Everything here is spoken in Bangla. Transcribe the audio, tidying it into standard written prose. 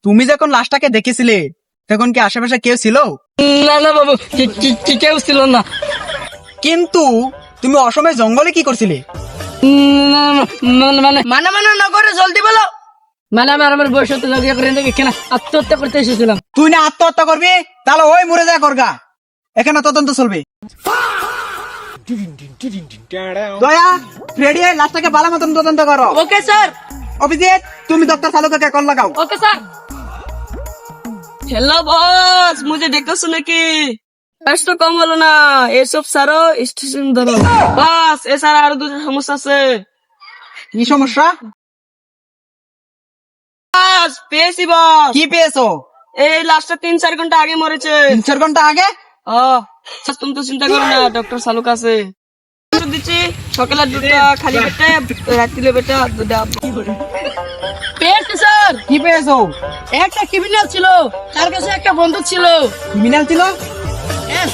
তুমি যখন লাশটাকে দেখেছিলে তখন কি আশেপাশে কেউ ছিল? না না বাবু, কেউ ছিল না। কিন্তু তুমি অসময়ে জঙ্গলে কি করছিলে? মানে না করে জলদি বলো। মানে আমার বয়স হতে লাগিয়ে করে কেন আত্মহত্যা করতে এসেছিলাম। তুই না আত্মহত্যা করবি, তাহলে ওই মরে যায় করগা। এখানে তদন্ত চলবে। দয়া, ফ্রেডি, লাশটাকে ভালো মতন তদন্ত করো। Okay sir. অভিজিৎ, তুমি ডক্টর চালুকাকে কল লাগাও। Okay sir. हेलो बॉस, मुझे देखो सुने की टेस्ट तो कम হলো না, এসব সারো স্টেশন ধরো। বাস এ সারা আরো দুটো সমস্যা আছে। কি সমস্যা? বাস পেয়েছি বস। কি পেয়েছো? এই লাস্টটা 3-4 ঘন্টা আগে মরেছে। 3-4 ঘন্টা আগে? স্যার তুমি তো চিন্তা করো না, ডক্টর সালুক আছে। ওষুধ দিচ্ছি, সকালে দুটা খালি পেটে, রাত্রিলে পেটে দুটা। পেয়েছি স্যার। কি পেয়েছো? একটা ক্রিমিনাল ছিল, তার কাছে একটা বন্দুক ছিল। ক্রিমিনাল ছিল? Yes.